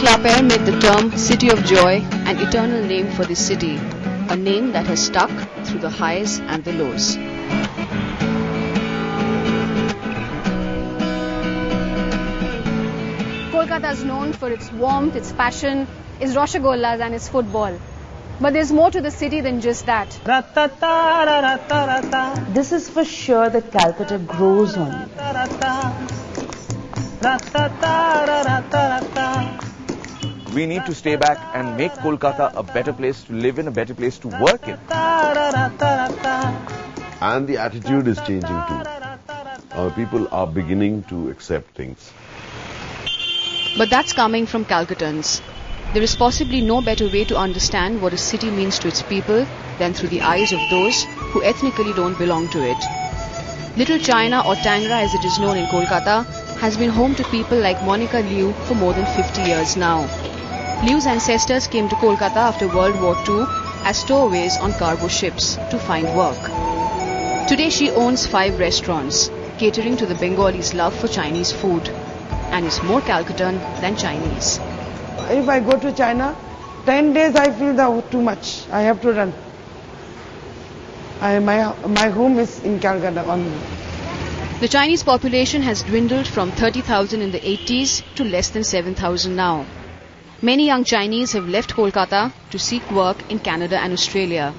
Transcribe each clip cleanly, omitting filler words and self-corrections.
Clapper made the term City of Joy an eternal name for this city, a name that has stuck through the highs and the lows. Kolkata is known for its warmth, its passion, its Roshagollas and its football. But there's more to the city than just that. This is for sure that Calcutta grows on you. We need to stay back and make Kolkata a better place to live in, a better place to work in. And the attitude is changing too. Our people are beginning to accept things. But that's coming from Calcuttans. There is possibly no better way to understand what a city means to its people than through the eyes of those who ethnically don't belong to it. Little China, or Tangra as it is known in Kolkata, has been home to people like Monica Liu for more than 50 years now. Liu's ancestors came to Kolkata after World War II as stowaways on cargo ships to find work. Today she owns 5 restaurants, catering to the Bengalis' love for Chinese food, and is more Calcuttan than Chinese. If I go to China, 10 days I feel too much. I have to run. My home is in Calcutta only. The Chinese population has dwindled from 30,000 in the 80s to less than 7,000 now. Many young Chinese have left Kolkata to seek work in Canada and Australia.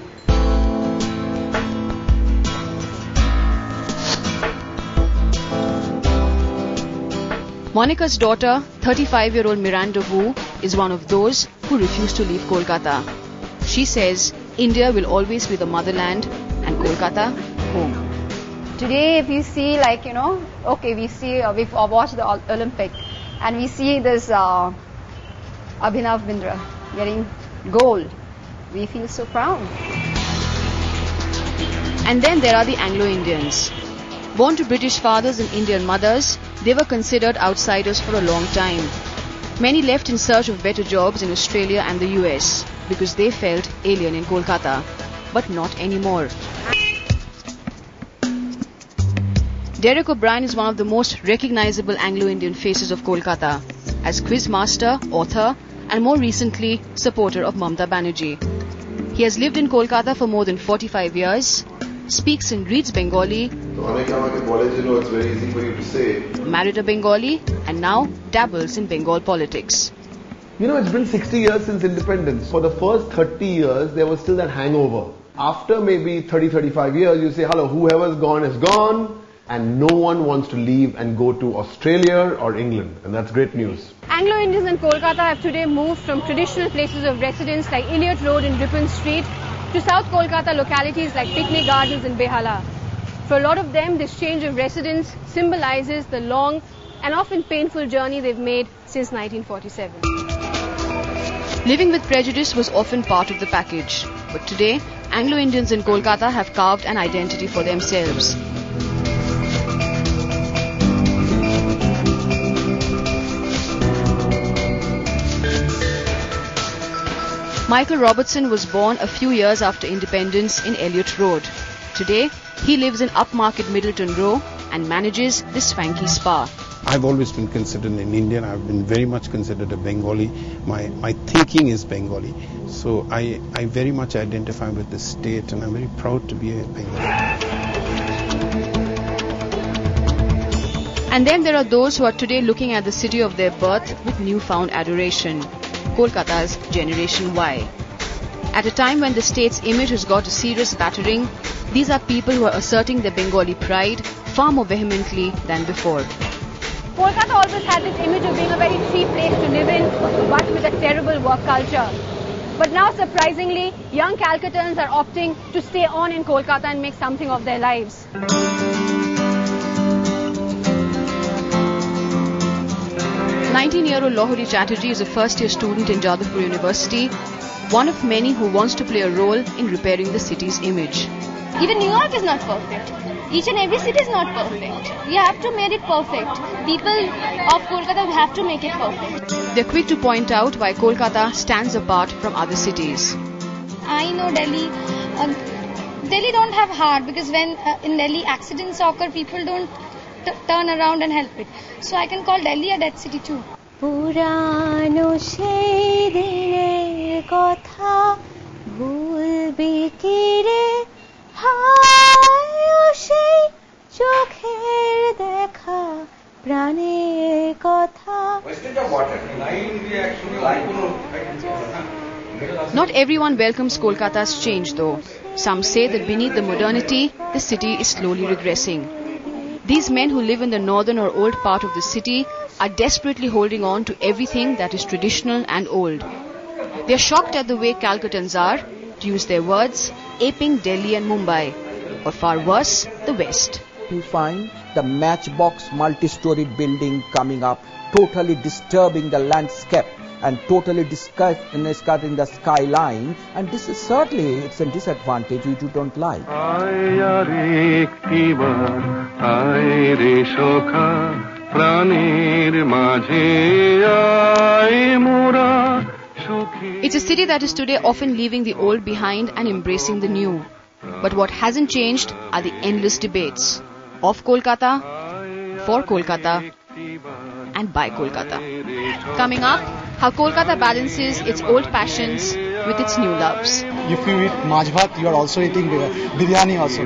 Monica's daughter, 35-year-old Miranda Wu, is one of those who refuse to leave Kolkata. She says India will always be the motherland and Kolkata home. Today, if you see, like, we've watched the Olympic, and we see this Rabindra getting gold. We feel so proud. And then there are the Anglo-Indians. Born to British fathers and Indian mothers, they were considered outsiders for a long time. Many left in search of better jobs in Australia and the US because they felt alien in Kolkata, but not anymore. Derek O'Brien is one of the most recognizable Anglo-Indian faces of Kolkata, as quizmaster, author, and more recently, supporter of Mamata Banerjee. He has lived in Kolkata for more than 45 years, speaks and reads Bengali, It's very easy for you to say. married a Bengali, and now dabbles in Bengal politics. It's been 60 years since independence. For the first 30 years, there was still that hangover. After maybe 30-35 years, you say, hello, whoever's gone is gone, and no one wants to leave and go to Australia or England, and that's great news. Anglo-Indians in Kolkata have today moved from traditional places of residence like Elliot Road and Ripon Street to South Kolkata localities like Picnic Gardens and Behala. For a lot of them, this change of residence symbolizes the long and often painful journey they've made since 1947. Living with prejudice was often part of the package, but today, Anglo-Indians in Kolkata have carved an identity for themselves. Michael Robertson was born a few years after independence in Elliot Road. Today, he lives in upmarket Middleton Row and manages this swanky spa. I've always been considered an Indian. I've been very much considered a Bengali. My thinking is Bengali. So I very much identify with this state, and I'm very proud to be a Bengali. And then there are those who are today looking at the city of their birth with newfound adoration. Kolkata's Generation Y. At a time when the state's image has got a serious battering, these are people who are asserting their Bengali pride far more vehemently than before. Kolkata always had this image of being a very cheap place to live in, but with a terrible work culture. But now, surprisingly, young Calcuttans are opting to stay on in Kolkata and make something of their lives. 19-year-old Lohari Chatterjee is a first-year student in Jadavpur University, one of many who wants to play a role in repairing the city's image. Even New York is not perfect. Each and every city is not perfect. You have to make it perfect. People of Kolkata have to make it perfect. They're quick to point out why Kolkata stands apart from other cities. I know Delhi. Delhi don't have heart, because when in Delhi accidents occur, people don't turn around and help it. So I can call Delhi a dead city too. পুরানো সেই দিনের কথা ভুলবি কি রে হায় সেই চোখের দেখা প্রাণের কথা Not everyone welcomes Kolkata's change though. Some say that beneath the modernity, the city is slowly regressing. These men who live in the northern or old part of the city are desperately holding on to everything that is traditional and old. They are shocked at the way Calcuttans are, to use their words, aping Delhi and Mumbai, or far worse, the West. You find the matchbox multi-storied building coming up, totally disturbing the landscape and totally discarding the skyline, and this is certainly it's a disadvantage which you don't like. It's a city that is today often leaving the old behind and embracing the new. But what hasn't changed are the endless debates of Kolkata, for Kolkata, and by Kolkata. Coming up, how Kolkata balances its old passions with its new loves. If you eat Maj Bhat, you are also eating biryani also.